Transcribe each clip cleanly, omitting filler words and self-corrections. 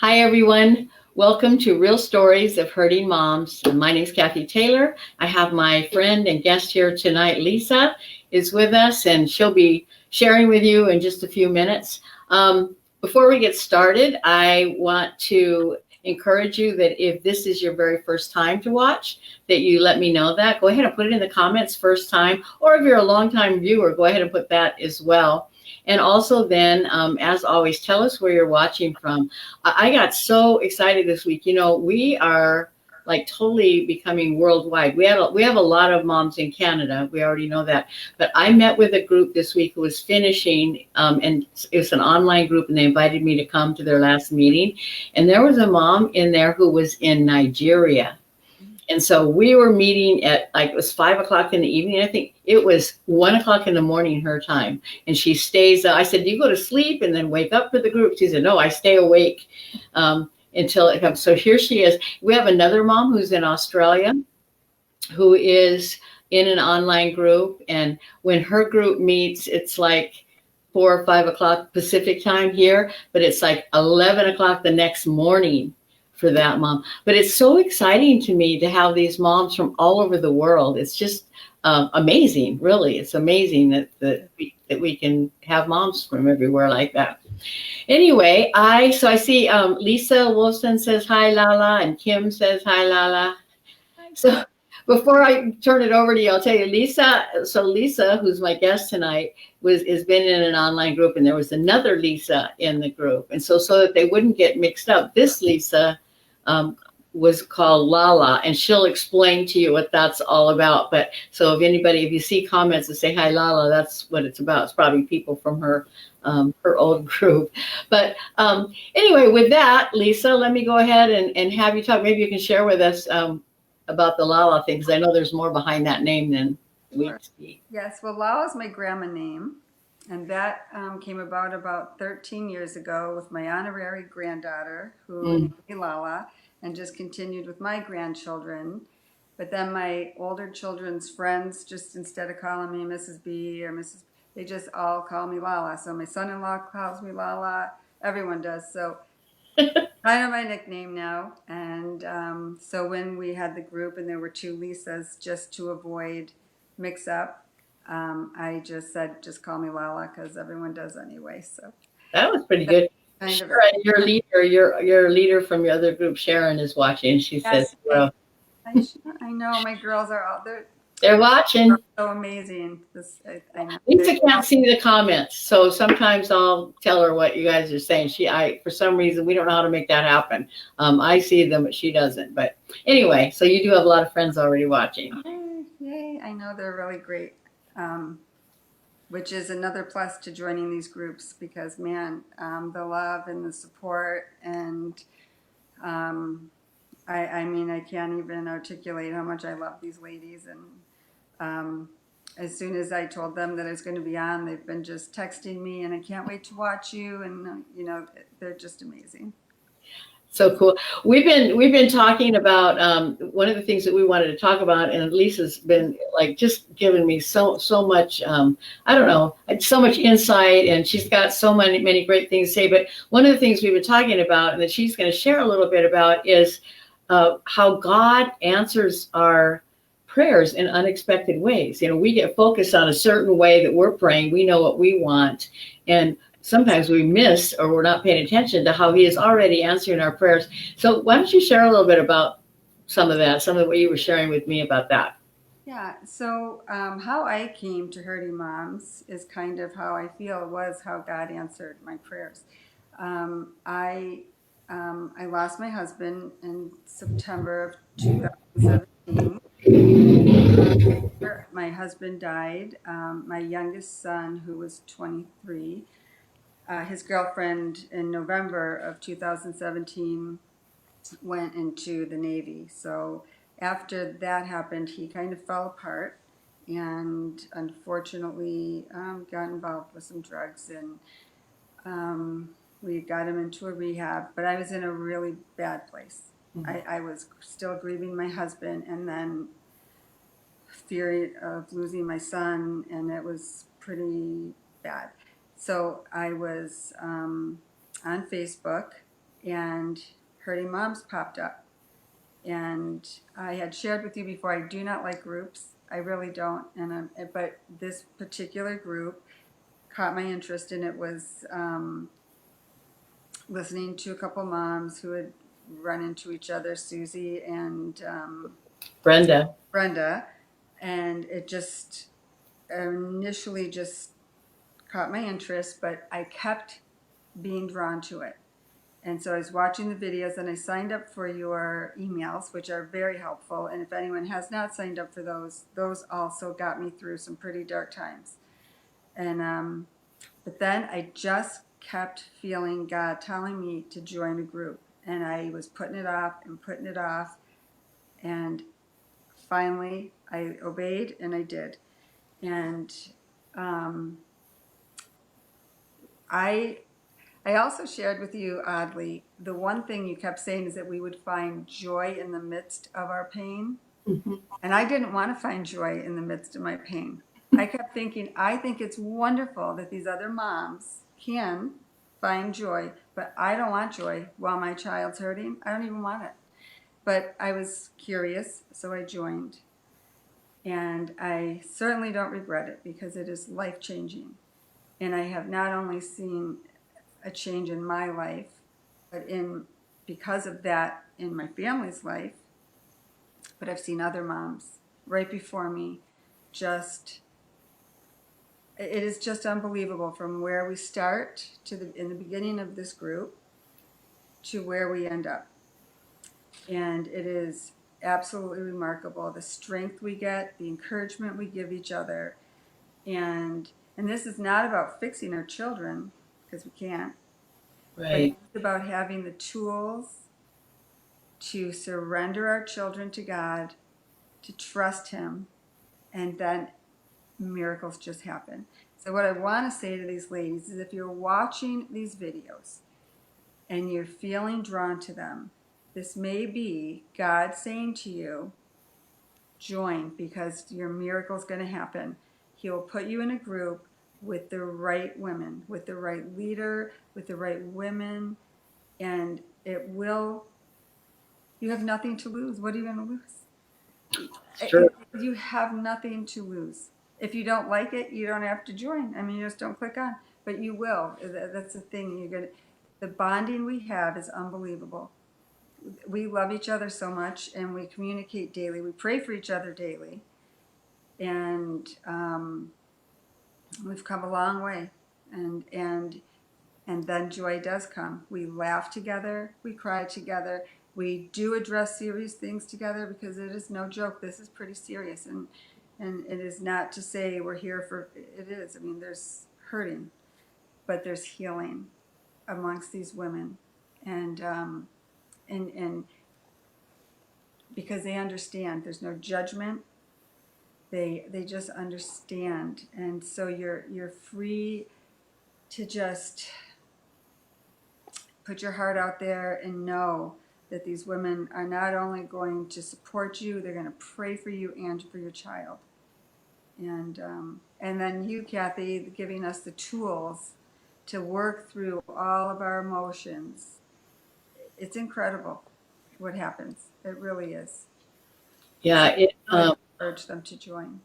Hi, everyone. Welcome to Real Stories of Hurting Moms. My name is Cathy Taylor. I have my friend and guest here tonight, Lisa, is with us, and she'll be sharing with you in just a few minutes. Before we get started, I want to encourage you that if this is your very first time to watch, that you let me know that. Go ahead and put it in the comments first time, or if you're a longtime viewer, go ahead and put that as well. And also then, as always, tell us where you're watching from. I got so excited this week. We are like totally becoming worldwide. We have a lot of moms in Canada. We already know that. But I met with a group this week who was finishing, and it was an online group, and they invited me to come to their last meeting. And there was a mom in there who was in Nigeria. And so we were meeting at like it was 5 o'clock in the evening. I think it was 1 o'clock in the morning her time. And she stays. I said, "Do you go to sleep and then wake up for the group?" She said, "No, I stay awake until it comes." So here she is. We have another mom who's in Australia who is in an online group. And when her group meets, it's like 4 or 5 o'clock Pacific time here, but it's like 11 o'clock the next morning for that mom. But it's so exciting to me to have these moms from all over the world. It's just amazing, really. It's amazing that we can have moms from everywhere like that. Anyway, I see Lisa Wolfson says hi, Lala, and Kim says hi, Lala. So before I turn it over to you, I'll tell you, Lisa. So Lisa, who's my guest tonight, has been in an online group, and there was another Lisa in the group, and so that they wouldn't get mixed up, this Lisa was called Lala, and she'll explain to you what that's all about. But so if you see comments that say hi, Lala, that's what it's about. It's probably people from her old group. But anyway, with that, Lisa, let me go ahead and have you talk. Maybe you can share with us about the Lala thing, because I know there's more behind that name than we see. Yes, well, Lala is my grandma name, and that came about 13 years ago with my honorary granddaughter, who named me Lala, and just continued with my grandchildren. But then my older children's friends, just instead of calling me Mrs. B or Mrs., they just all call me Lala. So my son-in-law calls me Lala. Everyone does. So kind of my nickname now. And so when we had the group and there were two Lisas, just to avoid mix up, I just said, just call me Lala, because everyone does anyway. So That was pretty good. kind of Sharon, your leader from your other group, Sharon, is watching. She says, yes, "Well, I know my girls are all they're watching." so amazing. I know. Lisa can't see the comments, so sometimes I'll tell her what you guys are saying. For some reason, we don't know how to make that happen. I see them, but she doesn't. But anyway, so you do have a lot of friends already watching. Yay, yay. I know they're really great. Um, which is another plus to joining these groups, because man, the love and the support, and um, I mean, I can't even articulate how much I love these ladies. And as soon as I told them that I was going to be on, they've been just texting me, and I can't wait to watch you. And they're just amazing. So cool. We've been talking about one of the things that we wanted to talk about, and Lisa's been like just giving me so much. I don't know, so much insight, and she's got so many great things to say. But one of the things we've been talking about, and that she's going to share a little bit about, is how God answers our prayers in unexpected ways. We get focused on a certain way that we're praying. We know what we want, and sometimes we miss, or we're not paying attention to how he is already answering our prayers. So why don't you share a little bit about some of what you were sharing with me about that? Yeah, so how I came to hurting moms is kind of how I feel was how God answered my prayers. I lost my husband in September of 2017. My husband died. My youngest son, who was 23, his girlfriend in November of 2017 went into the Navy. So after that happened, he kind of fell apart, and unfortunately got involved with some drugs, and we got him into a rehab. But I was in a really bad place. I was still grieving my husband, and then fear of losing my son, and it was pretty bad. So I was on Facebook, and Hurting Moms popped up. And I had shared with you before, I do not like groups. I really don't. But this particular group caught my interest, and it was listening to a couple moms who had run into each other, Susie and Brenda, and it just initially just caught my interest, but I kept being drawn to it. And so I was watching the videos, and I signed up for your emails, which are very helpful. And if anyone has not signed up for those also got me through some pretty dark times. And but then I just kept feeling God telling me to join a group, and I was putting it off and putting it off, and finally I obeyed and I did. And I also shared with you, oddly, the one thing you kept saying is that we would find joy in the midst of our pain. Mm-hmm. And I didn't want to find joy in the midst of my pain. I kept thinking, I think it's wonderful that these other moms can find joy, but I don't want joy while my child's hurting. I don't even want it. But I was curious, so I joined. And I certainly don't regret it, because it is life-changing. And I have not only seen a change in my life, but because of that in my family's life, but I've seen other moms right before me. It is just unbelievable from where we start in the beginning of this group to where we end up. And it is absolutely remarkable, the strength we get, the encouragement we give each other. And this is not about fixing our children, because we can't. Right. But it's about having the tools to surrender our children to God, to trust Him, and then miracles just happen. So what I want to say to these ladies is, if you're watching these videos and you're feeling drawn to them, this may be God saying to you, join, because your miracle's going to happen. He will put you in a group with the right women, with the right leader, with the right women, and you have nothing to lose. What are you going to lose? Sure. You have nothing to lose. If you don't like it, you don't have to join. I mean, you just don't click on. But you will. That's the thing. The bonding we have is unbelievable. We love each other so much, and we communicate daily. We pray for each other daily, and we've come a long way. And then joy does come. We laugh together. We cry together. We do address serious things together, because it is no joke. This is pretty serious, and it is not to say we're here for, it is. I mean, there's hurting, but there's healing amongst these women, and because they understand, there's no judgment. They just understand, and so you're free to just put your heart out there and know that these women are not only going to support you, they're going to pray for you and for your child. And then you, Cathy, giving us the tools to work through all of our emotions. It's incredible what happens. It really is. Yeah. I urge them to join.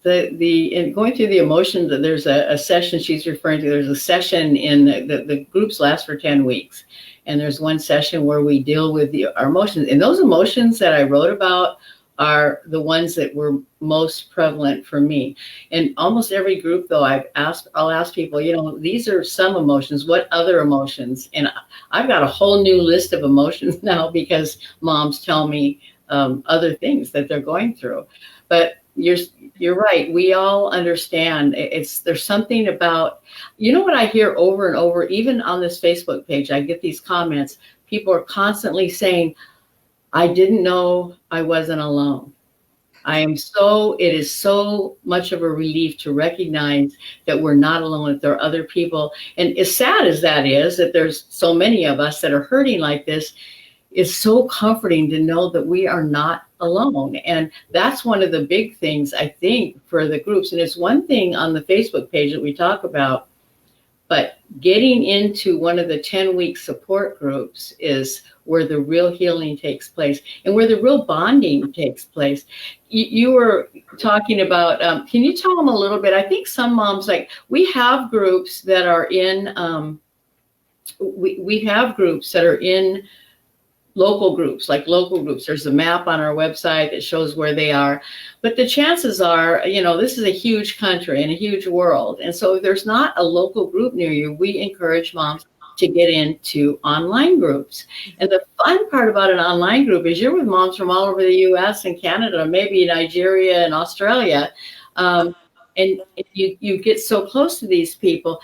In going through the emotions, there's a session she's referring to. There's a session in the groups last for 10 weeks. And there's one session where we deal with our emotions. And those emotions that I wrote about are the ones that were most prevalent for me. And almost every group, though, I'll ask people, these are some emotions. What other emotions? And I've got a whole new list of emotions now, because moms tell me other things that they're going through. But you're right. We all understand. There's something about, what I hear over and over, even on this Facebook page, I get these comments. People are constantly saying, I didn't know I wasn't alone. It is so much of a relief to recognize that we're not alone, that there are other people. And as sad as that is, that there's so many of us that are hurting like this, it's so comforting to know that we are not alone. And that's one of the big things, I think, for the groups. And it's one thing on the Facebook page that we talk about, But getting into one of the 10-week support groups is where the real healing takes place and where the real bonding takes place. You were talking about, can you tell them a little bit? I think some moms, like, we have groups that are in, we have groups that are in local groups, like local groups. There's a map on our website that shows where they are. But the chances are, this is a huge country and a huge world. And so if there's not a local group near you, we encourage moms to get into online groups. And the fun part about an online group is you're with moms from all over the US and Canada, maybe Nigeria and Australia. And you get so close to these people.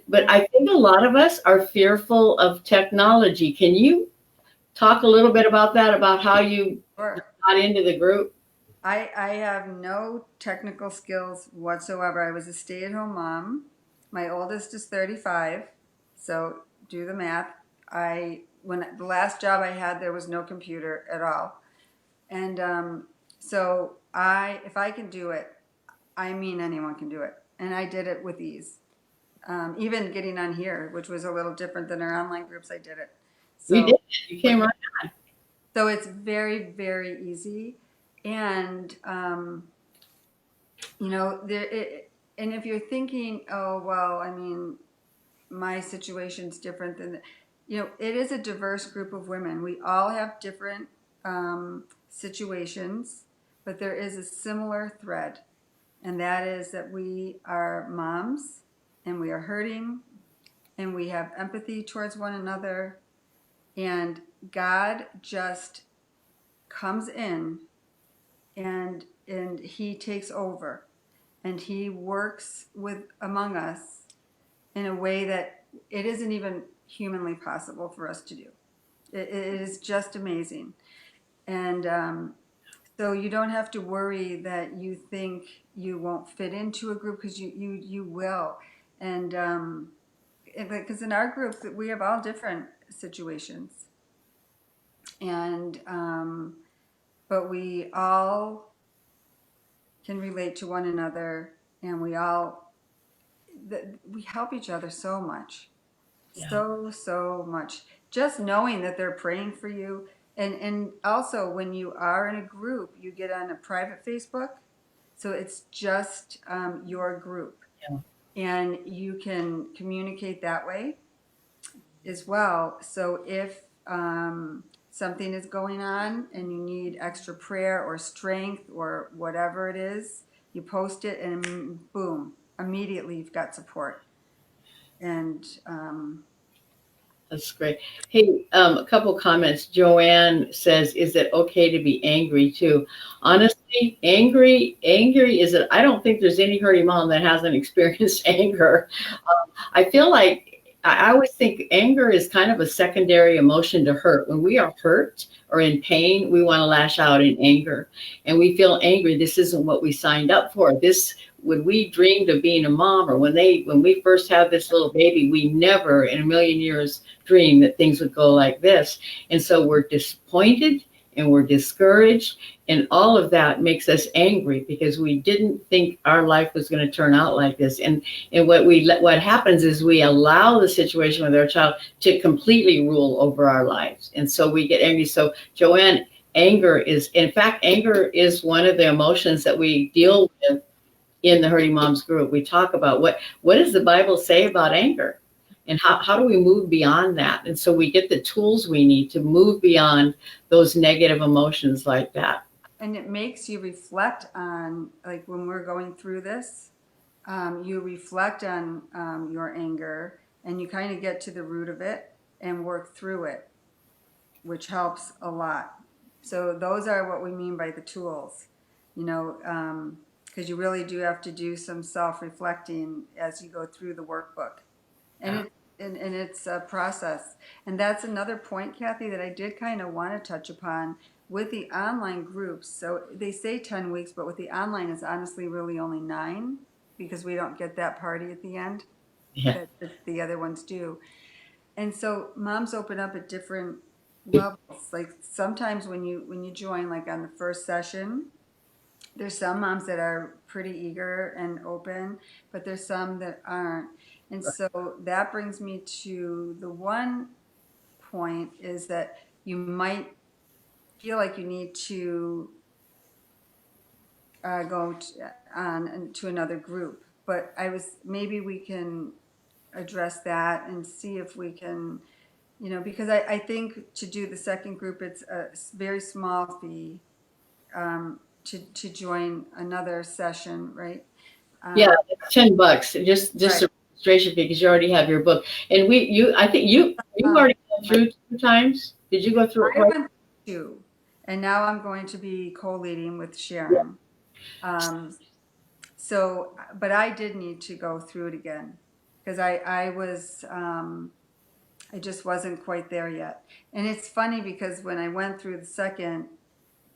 But I think a lot of us are fearful of technology. Can you talk a little bit about that, about how you Sure. got into the group? I have no technical skills whatsoever. I was a stay-at-home mom. My oldest is 35, so do the math. When the last job I had, there was no computer at all. And so if I can do it, I mean anyone can do it. And I did it with ease. Even getting on here, which was a little different than our online groups, I did it. We So did. You came right on. so it's very, very easy. And, and if you're thinking, oh, well, I mean, my situation's different than, it is a diverse group of women. We all have different situations, but there is a similar thread. And that is that we are moms and we are hurting and we have empathy towards one another. And God just comes in and he takes over and he works among us in a way that it isn't even humanly possible for us to do. It is just amazing. And so you don't have to worry that you think you won't fit into a group, because you will. And because in our group we have all different situations, and but we all can relate to one another, and we help each other so much. Yeah. So much. Just knowing that they're praying for you. And also, when you are in a group, you get on a private Facebook. So it's just your group. Yeah. And you can communicate that way as well. So if something is going on and you need extra prayer or strength or whatever it is, you post it and boom, immediately you've got support. And That's great. Hey, a couple comments. Joanne says, "Is it okay to be angry too?" Honestly, angry is it? I don't think there's any hurting mom that hasn't experienced anger. I feel like I always think anger is kind of a secondary emotion to hurt. When we are hurt or in pain, we want to lash out in anger, and we feel angry. This isn't what we signed up for. This when we dreamed of being a mom, or when we first had this little baby, we never in a million years dreamed that things would go like this. And so we're disappointed and we're discouraged, and all of that makes us angry because we didn't think our life was going to turn out like this. And what happens is we allow the situation with our child to completely rule over our lives, and so we get angry. So Joanne, in fact, anger is one of the emotions that we deal with in the Hurting Moms group. We talk about what does the Bible say about anger, and how do we move beyond that? And so we get the tools we need to move beyond those negative emotions like that. and it makes you reflect on, like, when we're going through this, you reflect on your anger, and you kind of get to the root of it and work through it, which helps a lot. So those are what we mean by the tools, because you really do have to do some self-reflecting as you go through the workbook. And Yeah. it's a process. And that's another point, Cathy, that I did kind of want to touch upon with the online groups. So they say 10 weeks, but with the online, it's honestly really only 9, because we don't get that party at the end Yeah. that the other ones do. And so moms open up at different levels. Like sometimes when you join, like on the first session, there's some moms that are pretty eager and open, but there's some that aren't. And so that brings me to the one point is that you might feel like you need to on to another group. But maybe we can address that and see if we can, because I think to do the second group, it's a very small fee to join another session, right? Yeah, it's $10. Just Right. a registration fee because you already have your book. And I think you've already gone through 2 times. Did you go through it I twice? went to, and now I'm going to be co-leading with Sharon. But I did need to go through it again because I just wasn't quite there yet. And it's funny because when I went through the second,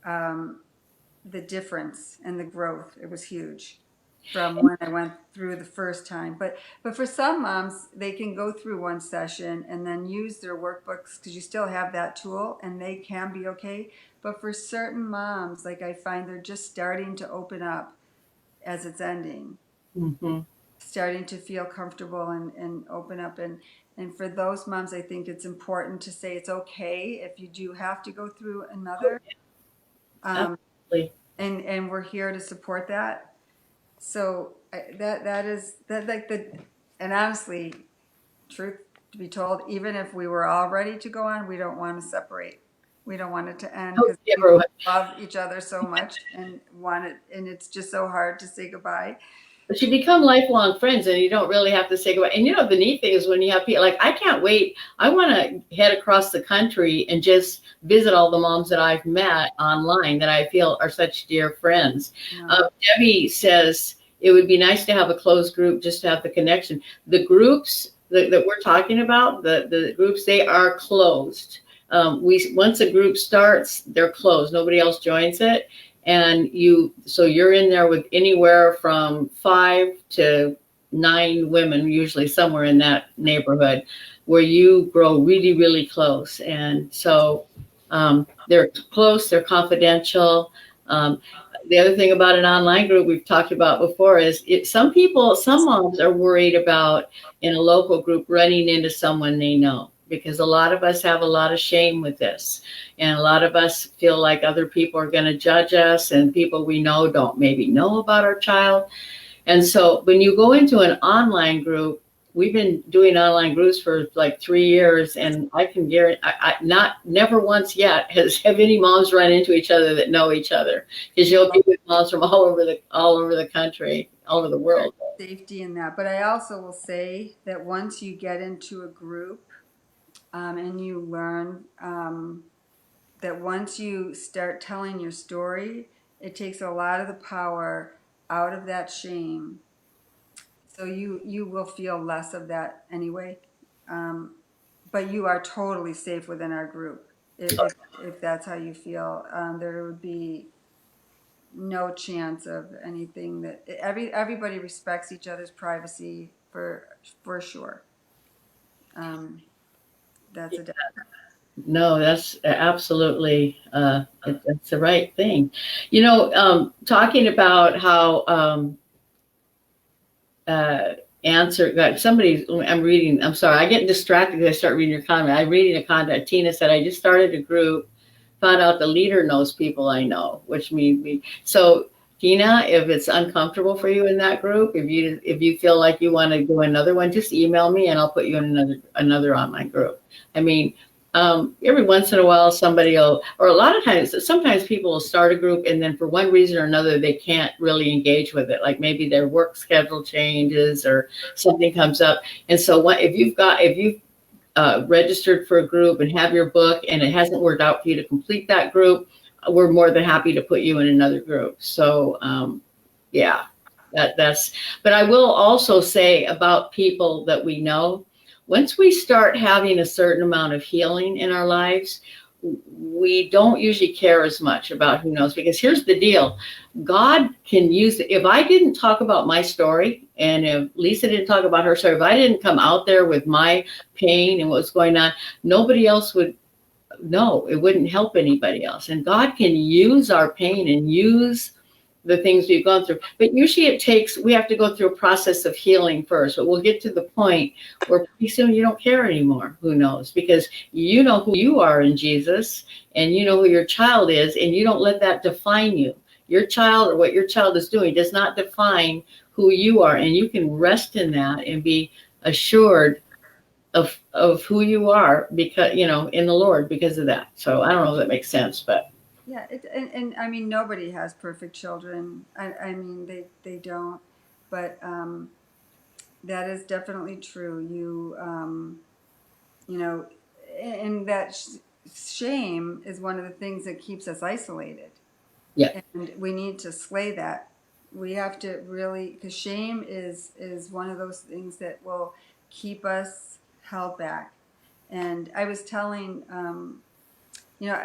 the difference and the growth, it was huge from when I went through the first time. But for some moms, they can go through one session and then use their workbooks because you still have that tool and they can be okay. But for certain moms, like I find they're just starting to open up as it's ending, starting to feel comfortable and open up. And for those moms, I think it's important to say it's okay if you do have to go through another. Absolutely. And we're here to support that. So that is like and honestly, truth to be told, even if we were all ready to go on, we don't want to separate. We don't want it to end because we love each other so much and want it, and it's just so hard to say goodbye. But you become lifelong friends and you don't really have to say goodbye. And the neat thing is when you have people like, I can't wait. I want to head across the country and just visit all the moms that I've met online that I feel are such dear friends. Debbie says it would be nice to have a closed group just to have the connection. The groups that we're talking about, the groups, they are closed. Once a group starts, they're closed. Nobody else joins it. And so you're in there with anywhere from 5 to 9 women, usually somewhere in that neighborhood, where you grow really, really close. And so they're close, they're confidential. The other thing about an online group we've talked about before is some moms are worried about in a local group running into someone they know, because a lot of us have a lot of shame with this. And a lot of us feel like other people are going to judge us, and people we know don't maybe know about our child. And so when you go into an online group, we've been doing online groups for like 3 years, and I can guarantee, never once yet have any moms run into each other that know each other, because you'll be with moms from all over the country, all over the world. Safety in that, but I also will say that once you get into a group and you learn that once you start telling your story, it takes a lot of the power out of that shame. So you will feel less of that anyway. But you are totally safe within our group. If that's how you feel, there would be no chance of anything that everybody respects each other's privacy for sure. That's a definite. No, that's absolutely that's the right thing. Talking about how I'm sorry, I get distracted because I start reading your comment. I'm reading a comment. Tina said, I just started a group, found out the leader knows people I know, which means me. So Tina, if it's uncomfortable for you in that group, if you feel like you want to do another one, just email me and I'll put you in another online group. I mean, every once in a while somebody will, or a lot of times, sometimes people will start a group and then for one reason or another they can't really engage with it, like maybe their work schedule changes or something comes up. And so if you've registered for a group and have your book and it hasn't worked out for you to complete that group, we're more than happy to put you in another group. So yeah, but I will also say about people that we know, once we start having a certain amount of healing in our lives, we don't usually care as much about who knows, because here's the deal. God can use it. If I didn't talk about my story, and if Lisa didn't talk about her story, if I didn't come out there with my pain and what's going on, nobody else would know. It wouldn't help anybody else. And God can use our pain and use the things we've gone through. But usually we have to go through a process of healing first, but we'll get to the point where pretty soon you don't care anymore. Who knows? Because you know who you are in Jesus, and you know who your child is, and you don't let that define you. Your child or what your child is doing does not define who you are, and you can rest in that and be assured of who you are, because in the Lord, because of that. So I don't know if that makes sense, but Yeah, and I mean, nobody has perfect children. I mean, they don't, but that is definitely true. You know, and that shame is one of the things that keeps us isolated. yeah. And we need to slay that. We have to really, because shame is one of those things that will keep us held back. And I was telling,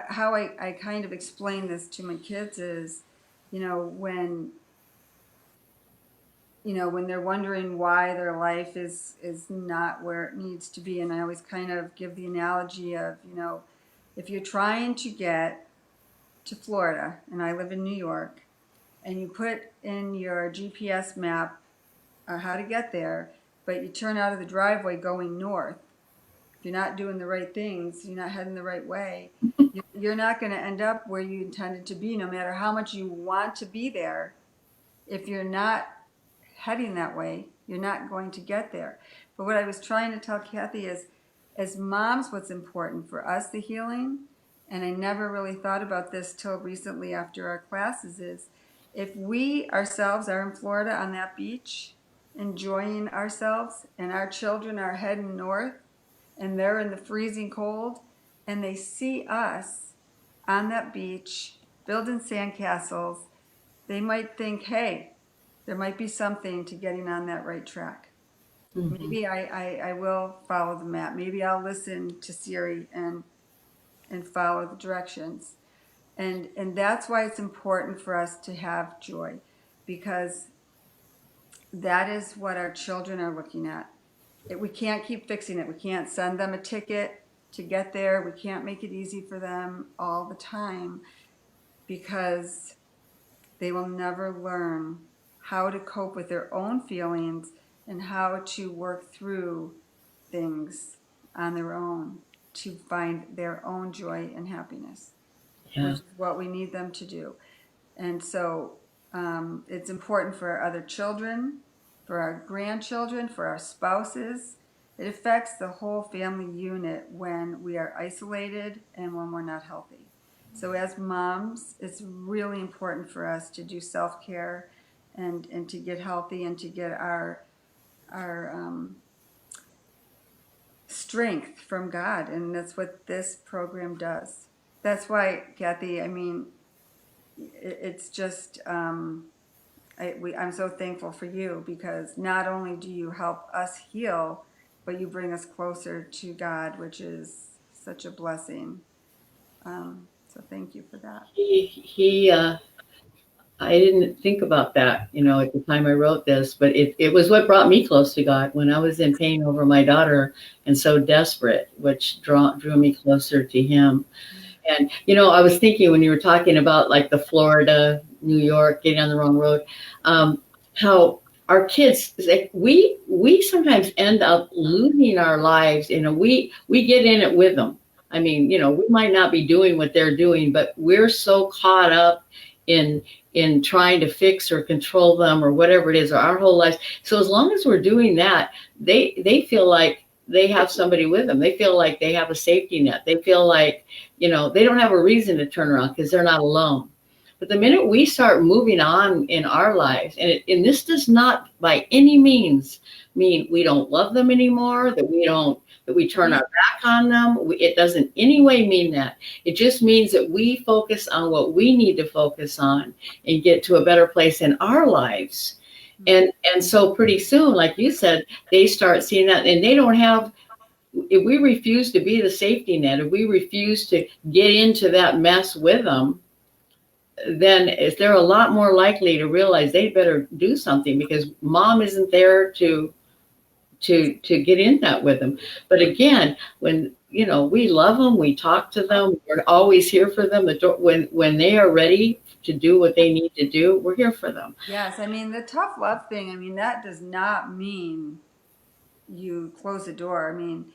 how I kind of explain this to my kids is, you know, when when they're wondering why their life is not where it needs to be, and I always kind of give the analogy of, if you're trying to get to Florida, and I live in New York, and you put in your GPS map how to get there, but you turn out of the driveway going north. If you're not doing the right things, you're not heading the right way, you're not going to end up where you intended to be, no matter how much you want to be there. If you're not heading that way, you're not going to get there. But what I was trying to tell Cathy is, as moms, what's important for us, the healing, and I never really thought about this till recently after our classes, is if we ourselves are in Florida on that beach, enjoying ourselves, and our children are heading north, and they're in the freezing cold, and they see us on that beach building sandcastles, they might think, hey, there might be something to getting on that right track. Mm-hmm. Maybe I will follow the map. Maybe I'll listen to Siri and follow the directions. And that's why it's important for us to have joy, because that is what our children are looking at. We can't keep fixing it. We can't send them a ticket to get there. We can't make it easy for them all the time, because they will never learn how to cope with their own feelings and how to work through things on their own to find their own joy and happiness, Yeah. which is what we need them to do. And so it's important for our other children, for our grandchildren, for our spouses. It affects the whole family unit when we are isolated and when we're not healthy. So as moms, it's really important for us to do self-care and to get healthy and to get our strength from God. And that's what this program does. That's why, Cathy, I mean, it's just, I'm so thankful for you, because not only do you help us heal, but you bring us closer to God, which is such a blessing. So thank you for that. I didn't think about that, at the time I wrote this, but it was what brought me close to God when I was in pain over my daughter and so desperate, which drew me closer to Him. And, I was thinking when you were talking about like the Florida, New York, getting on the wrong road, how our kids, like, we sometimes end up losing our lives. We get in it with them. I mean, we might not be doing what they're doing, but we're so caught up in trying to fix or control them or whatever it is, or our whole lives. So as long as we're doing that, they feel like they have somebody with them. They feel like they have a safety net. They feel like, they don't have a reason to turn around because they're not alone. But the minute we start moving on in our lives, and this does not by any means mean we don't love them anymore, that we turn our back on them. It doesn't any way mean that. It just means that we focus on what we need to focus on and get to a better place in our lives. And so pretty soon, like you said, they start seeing that, and they don't have, if we refuse to be the safety net, if we refuse to get into that mess with them, then they're a lot more likely to realize they better do something, because mom isn't there to get in that with them. But again, when we love them. We talk to them. We're always here for them. When they are ready to do what they need to do, we're here for them. Yes, I mean, the tough love thing, I mean, that does not mean you close the door. I mean,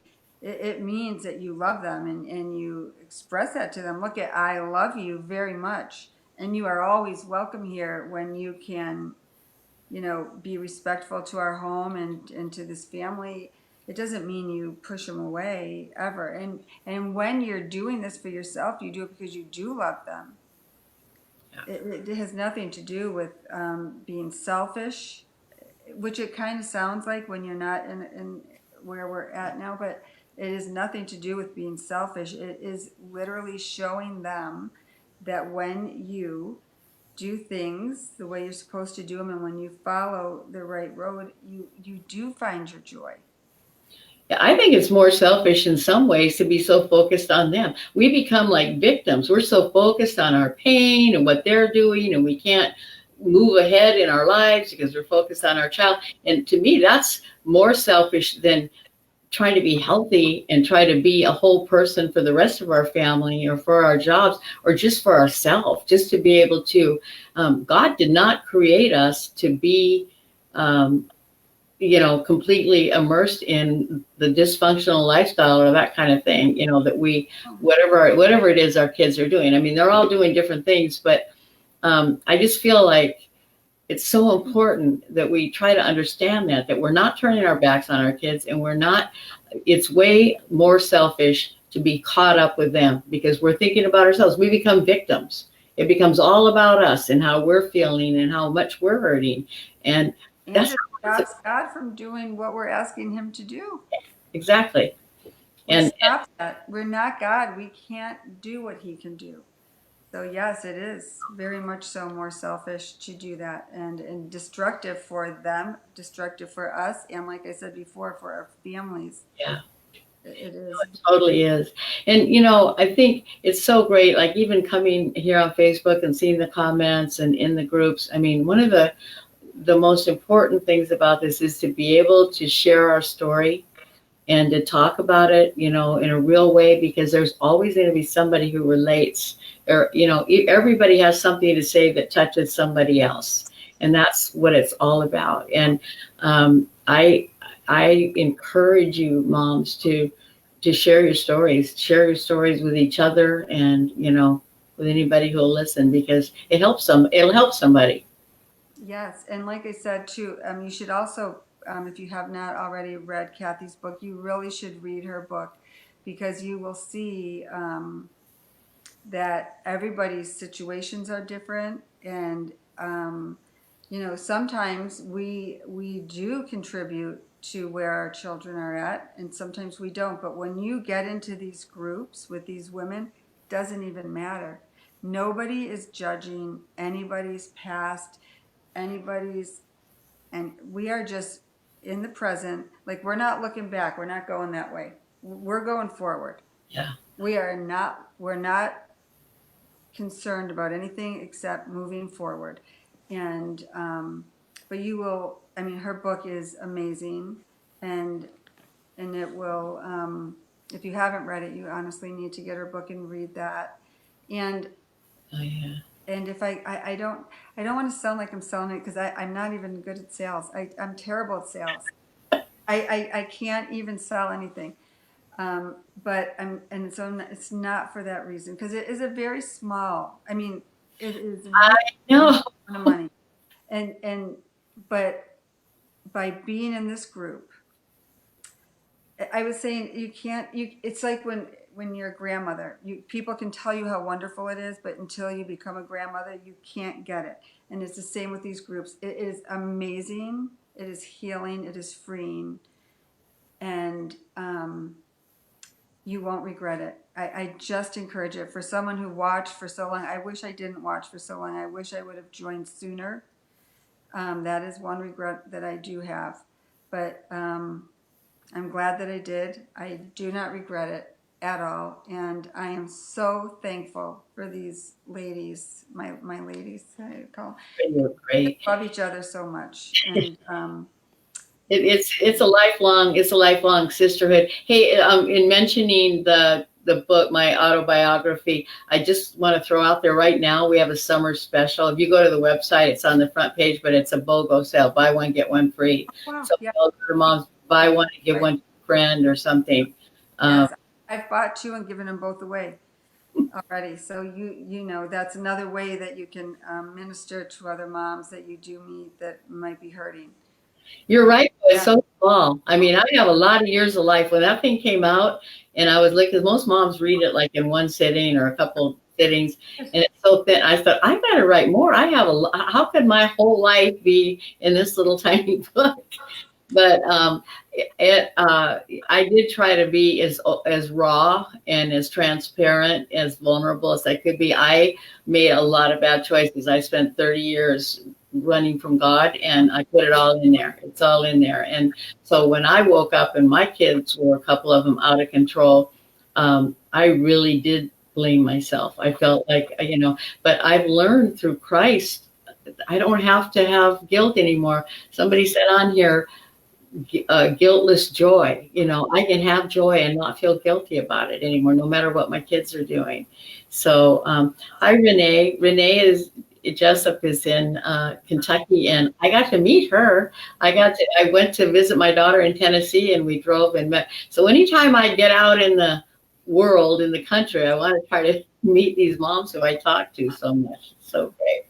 it means that you love them and you express that to them. Look at, I love you very much. And you are always welcome here when you can, be respectful to our home and to this family. It doesn't mean you push them away ever. And when you're doing this for yourself, you do it because you do love them. It has nothing to do with being selfish, which it kind of sounds like when you're not in where we're at now, but it has nothing to do with being selfish. It is literally showing them that when you do things the way you're supposed to do them and when you follow the right road, you do find your joy. Yeah, I think it's more selfish in some ways to be so focused on them. We become like victims. We're so focused on our pain and what they're doing, and we can't move ahead in our lives because we're focused on our child. And to me, that's more selfish than trying to be healthy and try to be a whole person for the rest of our family or for our jobs or just for ourselves, just to be able to. God did not create us to be. Um, completely immersed in the dysfunctional lifestyle or that kind of thing, that we, whatever it is our kids are doing. I mean, they're all doing different things, but I just feel like it's so important that we try to understand that we're not turning our backs on our kids and we're not, it's way more selfish to be caught up with them because we're thinking about ourselves. We become victims. It becomes all about us and how we're feeling and how much we're hurting. And And that's it stops God from doing what we're asking him to do, exactly. which And stops that. We're not God. We can't do what he can do. So yes, it is very much so more selfish to do that and destructive for them, destructive for us, and like I said before, for our families. yeah, It is. it totally is. And I think it's so great, like even coming here on Facebook and seeing the comments and in the groups. I mean, one of the most important things about this is to be able to share our story and to talk about it, in a real way, because there's always going to be somebody who relates, or, everybody has something to say that touches somebody else. And that's what it's all about. And I encourage you moms to share your stories with each other and, with anybody who'll listen, because it'll help somebody. Yes, and like I said too, you should also, if you have not already read Kathy's book, you really should read her book because you will see that everybody's situations are different, and sometimes we do contribute to where our children are at, and sometimes we don't. But when you get into these groups with these women, it doesn't even matter. Nobody is judging anybody's past, anybody's, and we are just in the present. Like we're not looking back. We're not going that way. We're going forward. Yeah. We're not concerned about anything except moving forward. And but you will. I mean, her book is amazing, and it will. If you haven't read it, you honestly need to get her book and read that. And Oh, yeah. and if I don't want to sound like I'm selling it because I'm not even good at sales. I'm terrible at sales. I can't even sell anything. But and so it's not for that reason because it is a very small. I mean, it is I really a small know. amount of money, and but by being in this group, I was saying you can't. It's like when you're a grandmother. People can tell you how wonderful it is, but until you become a grandmother, you can't get it. And it's the same with these groups. It is amazing. It is healing. It is freeing, and you won't regret it. I just encourage it. For someone who watched for so long, I wish I didn't watch for so long. I wish I would have joined sooner. That is one regret that I do have. But I'm glad that I did. I do not regret it at all. And I am so thankful for these ladies, my ladies, I call. You're They great. love each other so much. And It's a lifelong sisterhood. Hey, in mentioning the book, my autobiography, I just want to throw out there right now, we have a summer special. If you go to the website, it's on the front page, but it's a BOGO sale, buy one get one free. Wow. So Yeah. all the moms buy one and give one to a friend or something. Yes. I've bought two and given them both away already. So you know that's another way that you can minister to other moms that you do meet that might be hurting. You're right. It's Yeah. so small. I mean, I have a lot of years of life. When that thing came out, and I was like, because most moms read it like in one sitting or a couple sittings, and it's so thin. I thought, I got to write more. I have how could my whole life be in this little tiny book? But I did try to be as raw and as transparent, as vulnerable as I could be. I made a lot of bad choices. I spent 30 years running from God, and I put it all in there. It's all in there. And so when I woke up and my kids were, a couple of them, out of control, I really did blame myself. I felt like, but I've learned through Christ, I don't have to have guilt anymore. Somebody said on here, guiltless joy. I can have joy and not feel guilty about it anymore, no matter what my kids are doing. So hi, Renee. Jessup is in Kentucky, and I got to meet her. I went to visit my daughter in Tennessee, and we drove and met. So anytime I get out in the world, in the country, I want to try to meet these moms who I talk to so much. It's so great.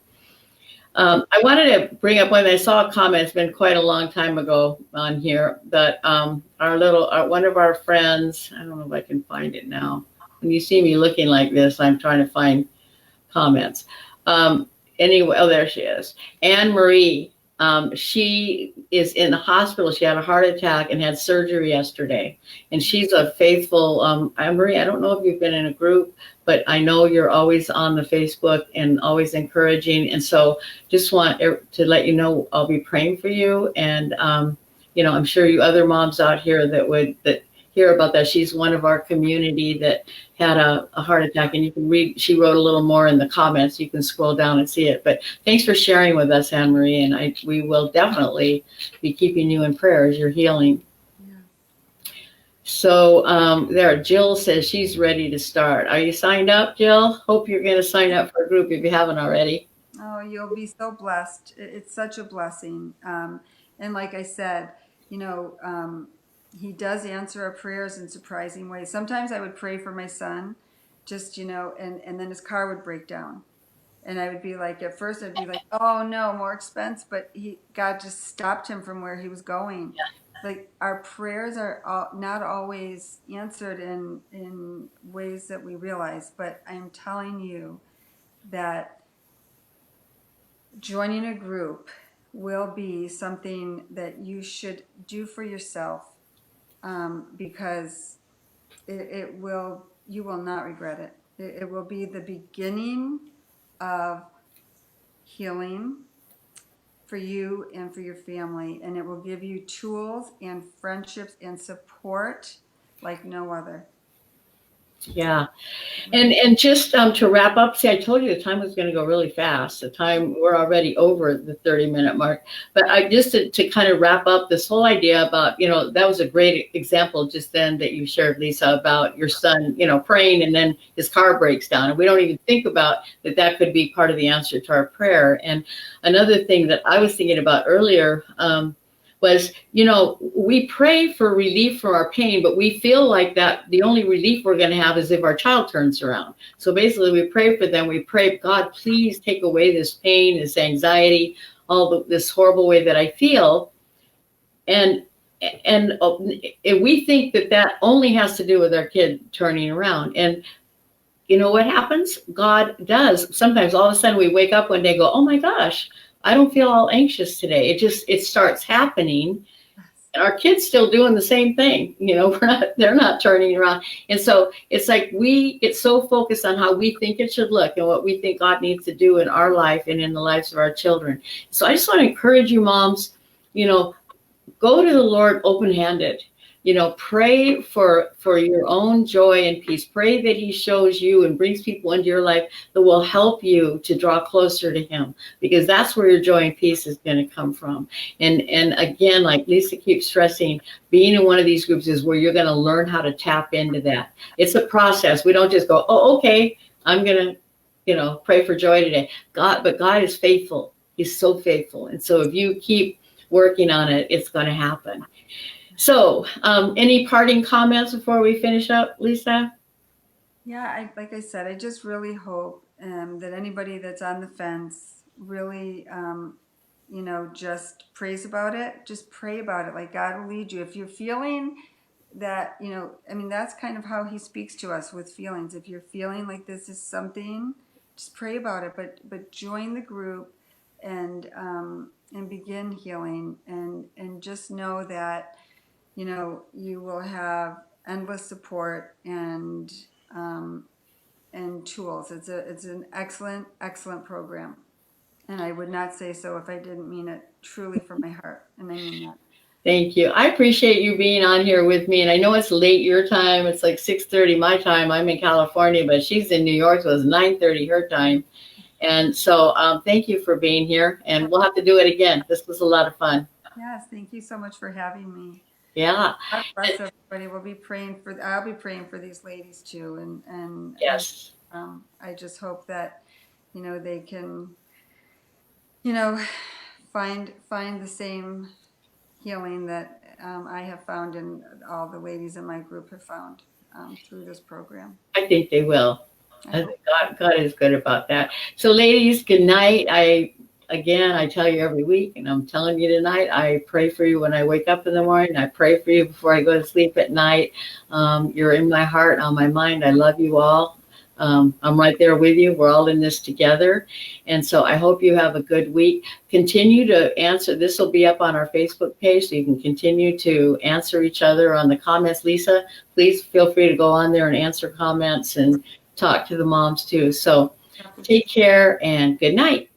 I wanted to bring up one. I saw a comment. It's been quite a long time ago on here, but one of our friends, I don't know if I can find it now. When you see me looking like this, I'm trying to find comments. Anyway, oh, there she is. Anne Marie. She is in the hospital. She had a heart attack and had surgery yesterday. And she's a faithful, Anne Marie, I don't know if you've been in a group, but I know you're always on the Facebook and always encouraging. And so just want to let you know, I'll be praying for you. And, I'm sure you other moms out here that hear about that. She's one of our community that had a heart attack, and you can read, she wrote a little more in the comments. You can scroll down and see it. But thanks for sharing with us, Anne Marie, and we will definitely be keeping you in prayer as you're healing. Yeah. So there, Jill says she's ready to start. Are you signed up, Jill? Hope you're going to sign up for a group if you haven't already. Oh, you'll be so blessed. It's such a blessing. And like I said, he does answer our prayers in surprising ways. Sometimes I would pray for my son, just, and then his car would break down. And I would be like, at first I'd be like, oh no, more expense. But God just stopped him from where he was going. Yeah. Like our prayers are not always answered in ways that we realize. But I'm telling you that joining a group will be something that you should do for yourself. Because you will not regret it. It will be the beginning of healing for you and for your family, and it will give you tools and friendships and support like no other. Yeah. And just to wrap up, see, I told you the time was going to go really fast. We're already over the 30-minute mark. But I just to kind of wrap up this whole idea about, that was a great example just then that you shared, Lisa, about your son, praying and then his car breaks down. And we don't even think about that could be part of the answer to our prayer. And another thing that I was thinking about earlier, was, we pray for relief from our pain, but we feel like that the only relief we're going to have is if our child turns around. So basically we pray for them. We pray, God, please take away this pain, this anxiety, this horrible way that I feel. And we think that only has to do with our kid turning around. And you know what happens? God does. Sometimes all of a sudden we wake up one day and go, oh my gosh, I don't feel all anxious today. It starts happening. And our kids still doing the same thing. They're not turning around. And so it's like we get so focused on how we think it should look and what we think God needs to do in our life and in the lives of our children. So I just want to encourage you moms, go to the Lord open-handed. pray for your own joy and peace. Pray that he shows you and brings people into your life that will help you to draw closer to him, because that's where your joy and peace is going to come from. And again, like Lisa keeps stressing, being in one of these groups is where you're going to learn how to tap into that. It's a process. We don't just go, oh, okay, I'm going to, pray for joy today. But God is faithful. He's so faithful. And so if you keep working on it, it's going to happen. So, any parting comments before we finish up, Lisa? Yeah, like I said, I just really hope that anybody that's on the fence really, just prays about it. Just pray about it. Like God will lead you. If you're feeling that, that's kind of how he speaks to us, with feelings. If you're feeling like this is something, just pray about it. But join the group and begin healing, and just know that you will have endless support and tools. It's an excellent program, and I would not say so if I didn't mean it truly from my heart, and I mean that. Thank you. I appreciate you being on here with me. And I know it's late your time. It's like 6:30 my time. I'm in California, but she's in New York, so it's 9:30 her time. And so thank you for being here. And we'll have to do it again. This was a lot of fun. Yes, thank you so much for having me. Yeah. God bless everybody. I'll be praying for these ladies too. Yes. I just hope that, they can, find the same healing that I have found, and all the ladies in my group have found through this program. I think they will. I think God is good about that. So ladies, good night. I tell you every week, and I'm telling you tonight, I pray for you when I wake up in the morning. I pray for you before I go to sleep at night. You're in my heart, on my mind. I love you all. I'm right there with you. We're all in this together. And so I hope you have a good week. Continue to answer. This will be up on our Facebook page, so you can continue to answer each other on the comments. Lisa, please feel free to go on there and answer comments and talk to the moms too. So take care and good night.